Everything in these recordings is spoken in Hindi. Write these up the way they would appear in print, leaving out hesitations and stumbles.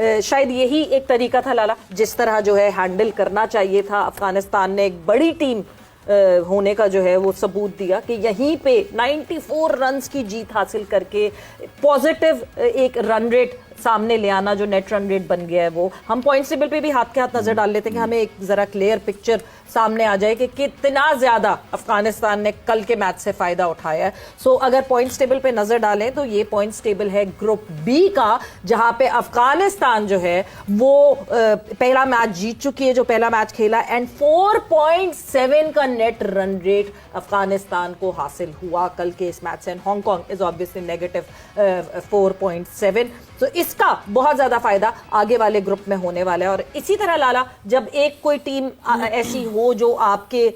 शायद यही एक तरीका था लाला, जिस तरह जो है हैंडल करना चाहिए था। अफगानिस्तान ने एक बड़ी टीम होने का जो है वो सबूत दिया कि यहीं पे 94 रन्स की जीत हासिल करके पॉजिटिव एक रन रेट सामने ले आना, जो नेट रन रेट बन गया है वो हम पॉइंट्स टेबल पे भी हाथ के हाथ नजर डाल लेते हैं कि हमें एक जरा क्लियर पिक्चर सामने आ जाए कि कितना ज्यादा अफगानिस्तान ने कल के मैच से फायदा उठाया है। सो अगर पॉइंट्स टेबल पे नजर डालें तो ये पॉइंट्स टेबल है ग्रुप बी का, जहां पे अफगानिस्तान जो है वो पहला मैच जीत चुकी है, जो पहला मैच खेला, एंड 4.7 का नेट रन रेट अफगानिस्तान को हासिल हुआ कल के इस मैच से। Hong Kong is obviously negative 4.7। तो इसका बहुत ज्यादा फायदा आगे वाले ग्रुप में होने वाला है। और इसी तरह लाला, जब एक कोई टीम ऐसी हो जो आपके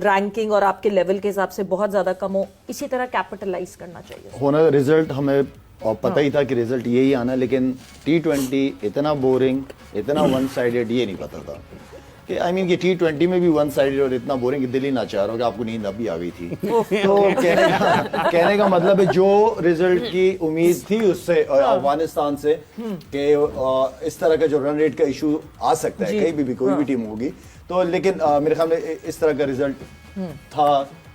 रैंकिंग और आपके लेवल के हिसाब से बहुत ज्यादा कम हो, इसी तरह कैपिटलाइज करना चाहिए होना। रिजल्ट हमें और पता ही था कि रिजल्ट यही आना, लेकिन T20 इतना बोरिंग, इतना वन साइडेड ये नहीं पता था कि कि T20 में भी वन साइडेड और इतना बोरिंग दिल ही ना चाह रहा हो कि आपको नींद अभी आ गई थी। तो कहने का मतलब है जो रिजल्ट की उम्मीद थी उससे अफगानिस्तान से कि इस तरह का जो रन रेट का इशू आ सकता है कहीं भी कोई भी टीम होगी, तो लेकिन मेरे ख्याल में इस तरह का रिजल्ट था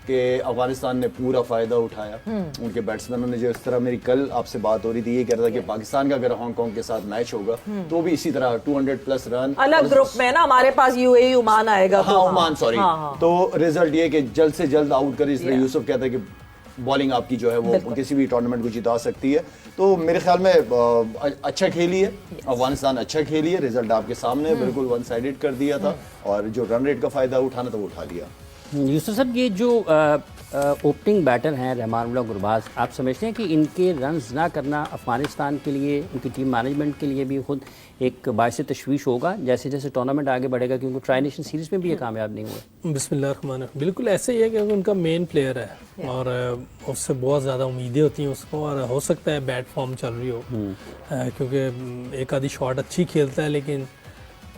कि अफगानिस्तान ने पूरा फायदा उठाया। उनके बैट्समैनों ने जो इस तरह, मेरी कल आपसे बात हो रही थी, ये कह रहा था कि पाकिस्तान का अगर हांगकांग के साथ मैच होगा तो भी इसी तरह 200+ रन अलग ग्रुप में ना, हमारे पास यूएई ओमान आएगा। हाँ, ओमान, सॉरी। तो रिजल्ट ये कि जल्द से जल्द आउट करे, इसलिए यूसुफ कहता है कि बॉलिंग आपकी जो है वो किसी भी टूर्नामेंट को जिता सकती है। तो मेरे ख्याल में अच्छा खेली है अफगानिस्तान, अच्छा खेली है। रिजल्ट आपके सामने बिल्कुल वन साइडेड कर दिया था और जो रन रेट का फायदा उठाना था वो उठा लिया। यूसुफ साहब, ये जो ओपनिंग बैटर हैं रहमानुल्लाह गुरबाज, आप समझते हैं कि इनके रन्स ना करना अफगानिस्तान के लिए, उनकी टीम मैनेजमेंट के लिए भी खुद एक बायस तशवीश होगा जैसे जैसे टूर्नामेंट आगे बढ़ेगा, क्योंकि ट्राई नेशन सीरीज में भी ये कामयाब नहीं हुए? बिस्मिल्लाह, बिल्कुल ऐसे ही है कि उनका मेन प्लेयर है और उससे बहुत ज़्यादा उम्मीदें होती हैं उसको, और हो सकता है बैड फॉर्म चल रही हो क्योंकि एक आधी शॉट अच्छी खेलता है लेकिन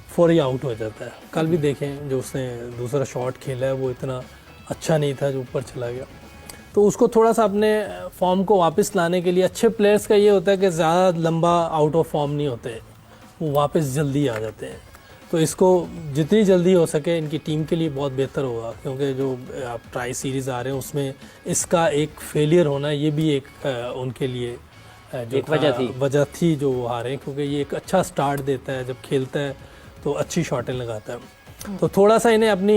फौरी आउट हो जाता है। कल भी देखें जो उसने दूसरा शॉट खेला है वो इतना अच्छा नहीं था जो ऊपर चला गया। तो उसको थोड़ा सा अपने फॉर्म को वापस लाने के लिए, अच्छे प्लेयर्स का ये होता है कि ज़्यादा लंबा आउट ऑफ फॉर्म नहीं होते, वो वापस जल्दी आ जाते हैं। तो इसको जितनी जल्दी हो सके इनकी टीम के लिए बहुत बेहतर होगा, क्योंकि जो आप ट्राई सीरीज़ आ रहे हैं उसमें इसका एक फेलियर होना, ये भी एक उनके लिए जो वजह थी जो वो हारे, क्योंकि ये एक अच्छा स्टार्ट देता है, जब खेलता है तो अच्छी शॉटें लगाता है। तो थोड़ा सा इन्हें अपनी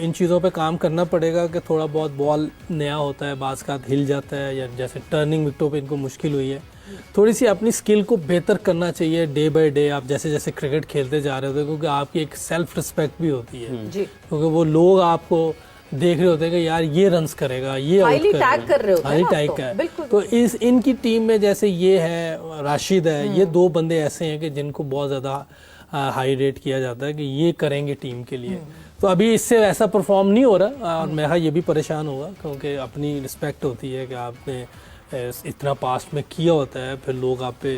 इन चीज़ों पे काम करना पड़ेगा कि थोड़ा बहुत बॉल नया होता है, बाज़ का हिल जाता है, या जैसे टर्निंग विकेटों पे इनको मुश्किल हुई है, थोड़ी सी अपनी स्किल को बेहतर करना चाहिए डे बाय डे। आप जैसे जैसे क्रिकेट खेलते जा रहे होते, क्योंकि आपकी एक सेल्फ रिस्पेक्ट भी होती है, क्योंकि वो लोग आपको देख रहे होते हैं कि यार ये रन्स करेगा, ये हाईली टैग कर रहे होते हैं, हाईली टैग है। तो इनकी टीम में जैसे ये है, राशिद है, ये दो बंदे ऐसे हैं कि जिनको बहुत ज़्यादा हाई रेट किया जाता है कि ये करेंगे टीम के लिए। तो अभी इससे ऐसा परफॉर्म नहीं हो रहा और मेरा ये भी परेशान होगा, क्योंकि अपनी रिस्पेक्ट होती है कि आपने इतना पास्ट में किया होता है, फिर लोग आप पे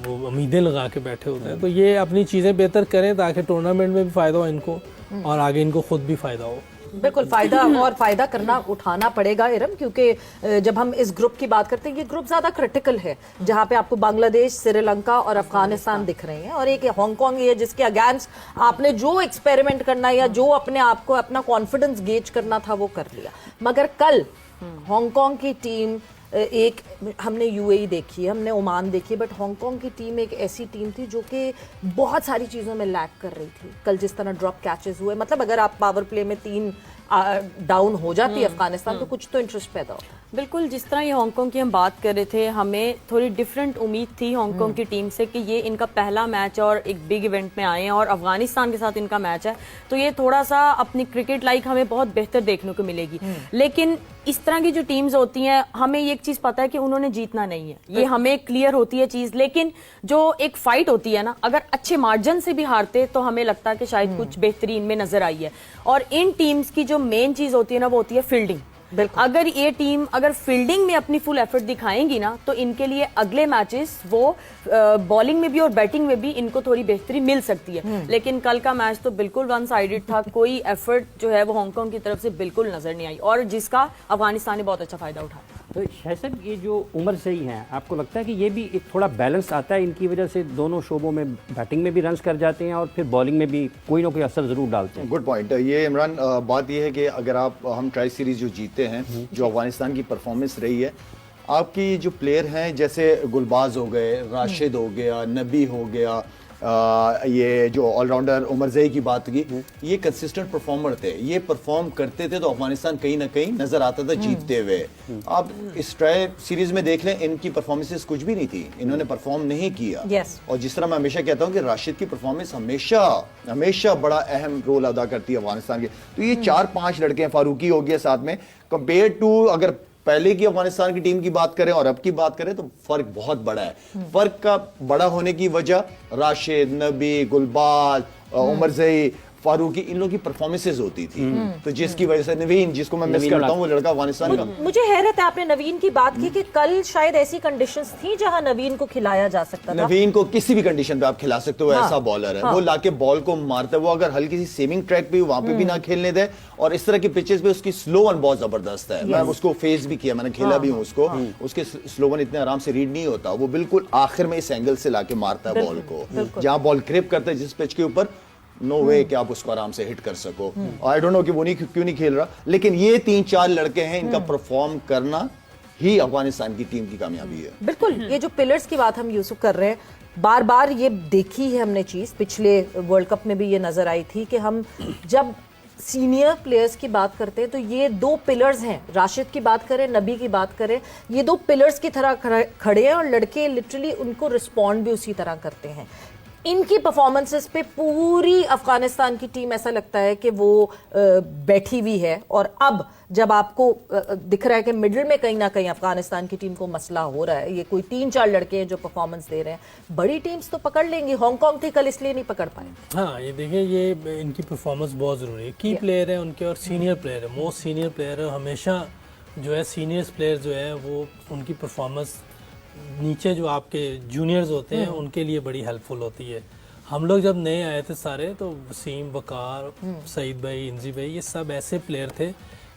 वो उम्मीदें लगा के बैठे होते हैं। तो ये अपनी चीज़ें बेहतर करें ताकि टूर्नामेंट में भी फ़ायदा हो इनको और आगे इनको खुद भी फ़ायदा हो। बिल्कुल फायदा और फायदा करना उठाना पड़ेगा इरम, क्योंकि जब हम इस ग्रुप की बात करते हैं, ये ग्रुप ज्यादा क्रिटिकल है, जहां पे आपको बांग्लादेश, श्रीलंका और अफगानिस्तान दिख रहे हैं, और एक हांगकांग है जिसके अगेंस्ट आपने जो एक्सपेरिमेंट करना या जो अपने आप को अपना कॉन्फिडेंस गेज करना था वो कर लिया। मगर कल हांगकांग की टीम, एक हमने यूएई देखी, हमने ओमान देखी, बट हांगकांग की टीम एक ऐसी टीम थी जो कि बहुत सारी चीज़ों में लैग कर रही थी। कल जिस तरह ड्रॉप कैचेस हुए, मतलब अगर आप पावर प्ले में 3 डाउन हो जाती है अफगानिस्तान तो कुछ तो इंटरेस्ट पैदा हो। बिल्कुल, जिस तरह ये हांगकांग की हम बात कर रहे थे, हमें थोड़ी डिफरेंट उम्मीद थी हांगकांग की टीम से कि ये इनका पहला मैच और एक बिग इवेंट में आए हैं और अफगानिस्तान के साथ इनका मैच है, तो ये थोड़ा सा अपनी क्रिकेट लाइक हमें बहुत बेहतर देखने को मिलेगी। लेकिन इस तरह की जो टीम्स होती हैं, हमें ये एक चीज पता है कि उन्होंने जीतना नहीं है, ये हमें क्लियर होती है चीज। लेकिन जो एक फाइट होती है ना, अगर अच्छे मार्जिन से भी हारते तो हमें लगता है कि शायद कुछ बेहतरीन में नजर आई है। और इन टीम्स की जो मेन चीज होती है ना, वो होती है फील्डिंग। अगर ये टीम अगर फील्डिंग में अपनी फुल एफर्ट दिखाएंगी ना, तो इनके लिए अगले मैचेस वो बॉलिंग में भी और बैटिंग में भी इनको थोड़ी बेहतरी मिल सकती है। लेकिन कल का मैच तो बिल्कुल वन साइडेड था, कोई एफर्ट जो है वो हांगकांग की तरफ से बिल्कुल नजर नहीं आई, और जिसका अफगानिस्तान ने बहुत अच्छा फायदा उठाया। तो शायद साहब ये जो उमर सही हैं, आपको लगता है कि ये भी एक थोड़ा बैलेंस आता है इनकी वजह से, दोनों शोबों में बैटिंग में भी रन्स कर जाते हैं और फिर बॉलिंग में भी कोई ना कोई असर ज़रूर डालते हैं? Good point. ये इमरान, बात ये है कि अगर हम ट्राई सीरीज जो जीते हैं, जो अफगानिस्तान की परफॉर्मेंस रही है, आपकी जो प्लेयर हैं जैसे गुलबाज हो गए, राशिद हो गया, नबी हो गया, ये जो ऑलराउंडर उमर ज़ई की बात की, ये कंसिस्टेंट परफॉर्मर थे, ये परफॉर्म करते थे तो अफगानिस्तान कहीं ना कहीं नजर आता था जीतते हुए। आप इस ट्राई सीरीज में देख लें, इनकी परफॉर्मेंसेस कुछ भी नहीं थी, इन्होंने परफॉर्म नहीं किया। और जिस तरह मैं हमेशा कहता हूँ कि राशिद की परफॉर्मेंस हमेशा बड़ा अहम रोल अदा करती है अफगानिस्तान के। तो ये 4-5 लड़के हैं, फारूकी हो गया साथ में, कंपेयर टू अगर पहले की अफगानिस्तान की टीम की बात करें और अब की बात करें तो फर्क बहुत बड़ा है। फर्क का बड़ा होने की वजह राशिद, नबी, गुलबाज, उमर ज़ई, फारूकी, इन लोगों की परफॉर्मेंसेज होती थी, तो जिसकी वजह से नवीन, जिसको मैं मिस करता हूं, वो लड़का अफगानिस्तान का। मुझे हैरत है, आपने नवीन की बात की कि कल शायद ऐसी कंडीशंस थी जहां नवीन को खिलाया जा सकता था। नवीन को किसी भी कंडीशन पे आप खिला सकते हो, ऐसा बॉलर है। वो लाके बॉल को मारता है, वो अगर हल्की सी सेविंग ट्रैक पे वहां पे भी ना खेलने दे, और इस तरह की पिचेस पे उसकी स्लो वन बहुत जबरदस्त है। मैं उसको फेस भी किया, मैंने खेला भी हूं उसको। उसके स्लो वन इतने आराम से रीड नहीं होता, वो बिल्कुल आखिर में इस एंगल से लाके मारता है बॉल को, जहां बॉल ग्रिप करता है जिस पिच के ऊपर, नो वे कि आप उसको आराम से हिट कर सको। आई डोंट नो कि वो क्यों नहीं खेल रहा, लेकिन ये 3-4 लड़के हैं, इनका परफॉर्म करना ही अफगानिस्तान की टीम की कामयाबी है। बिल्कुल, ये जो पिलर्स की बात हम यूसुफ कर रहे हैं, बार बार ये देखी है हमने चीज, पिछले वर्ल्ड कप में भी ये नजर आई थी कि हम जब सीनियर प्लेयर्स की बात करते हैं तो ये 2 पिलर्स हैं, राशिद की बात करें, नबी की बात करें, ये 2 पिलर्स की तरह खड़े हैं और लड़के लिटरली उनको रिस्पॉन्ड भी उसी तरह करते हैं। इनकी परफॉर्मेंसेस पे पूरी अफगानिस्तान की टीम ऐसा लगता है कि वो बैठी हुई है, और अब जब आपको दिख रहा है कि मिडिल में कहीं ना कहीं अफगानिस्तान की टीम को मसला हो रहा है, ये कोई 3-4 लड़के हैं जो परफॉर्मेंस दे रहे हैं, बड़ी टीम्स तो पकड़ लेंगी। हांगकांग थी कल, इसलिए नहीं पकड़ पाए। हाँ, ये देखिए, ये इनकी परफॉर्मेंस बहुत ज़रूरी है, की प्लेयर है उनके, और सीनियर प्लेयर है, मोस्ट सीनियर प्लेयर है। हमेशा जो है सीनियर्स प्लेयर जो है वो उनकी परफॉर्मेंस नीचे जो आपके जूनियर्स होते हैं उनके लिए बड़ी हेल्पफुल होती है। हम लोग जब नए आए थे सारे, तो वसीम, वकार, सईद भाई, इंजी भाई, ये सब ऐसे प्लेयर थे,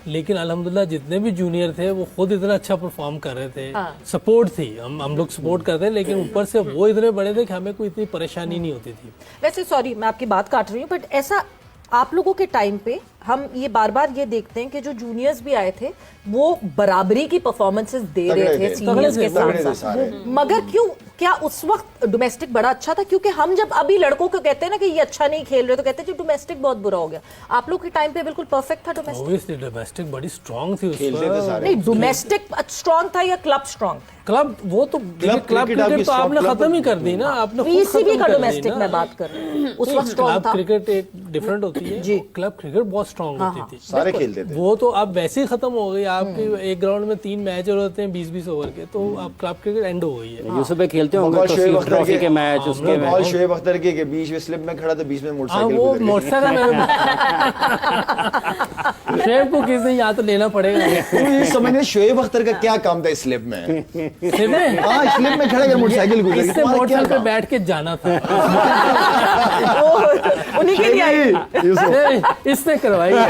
लेकिन अल्हम्दुलिल्लाह जितने भी जूनियर थे वो खुद इतना अच्छा परफॉर्म कर रहे थे। सपोर्ट थी, हम लोग सपोर्ट करते हैं, लेकिन ऊपर से वो इतने बड़े थे कि हमें कोई इतनी परेशानी नहीं होती थी। वैसे सॉरी मैं आपकी बात काट रही हूँ, बट ऐसा आप लोगों के टाइम पे हम ये बार बार ये देखते हैं कि जो जूनियर्स भी आए थे वो बराबरी की परफॉर्मेंसेस दे रहे थे सीनियर्स के साथ, मगर क्यों, क्या उस वक्त डोमेस्टिक बड़ा अच्छा था? क्योंकि हम जब अभी लड़कों को कहते हैं ना कि ये अच्छा नहीं खेल रहे, तो कहते हैं जो डोमेस्टिक बहुत बुरा हो गया। आप लोग के टाइम पे बिल्कुल परफेक्ट था डोमेस्टिक? ऑब्वियसली डोमेस्टिक बड़ी स्ट्रांग थी, खेलते थे सारे। नहीं, डोमेस्टिक स्ट्रांग था या क्लब स्ट्रांग था? क्लब, वो तो क्लब क्रिकेट तो आपने खत्म ही कर दी ना, आपने खुद पीसीबी खत्म का कर दी डोमेस्टिक ना। मैं बात कर रही हूँ, उस वक्त स्ट्रांग क्लब था। क्रिकेट एक डिफरेंट होती है जी। क्लब क्रिकेट बहुत स्ट्रांग होती थी, सारे खेलते थे। वो तो अब वैसे ही खत्म हो गई। आपके एक ग्राउंड में 3 मैच होते हैं 20-20 ओवर के, तो अब क्लब क्रिकेट एंड हो गई है। यूसुफ भाई खेलते होंगे तो शोएब अख्तर ट्रॉफी के मैच, उसके बॉल शोएब अख्तर के बीच में स्लिप में खड़ा था, बीच में हाँ, मोटरसाइकिल वो गुजर गई। मोटरसाइकिल शोएब को किसी यहाँ तो लेना पड़ेगा। तुम ये समझने शोएब अख्तर का क्या काम था इस स्लिप में? स्लिप में? हाँ, स्लिप में खड़ा कर मोटरसाइकिल गुजर गई, इससे तुम्हारा क्या मोटरसाइकिल पे काम? बैठ के जाना था। उन्हीं के लिए आई। यूसुफ, इसने करवाई है।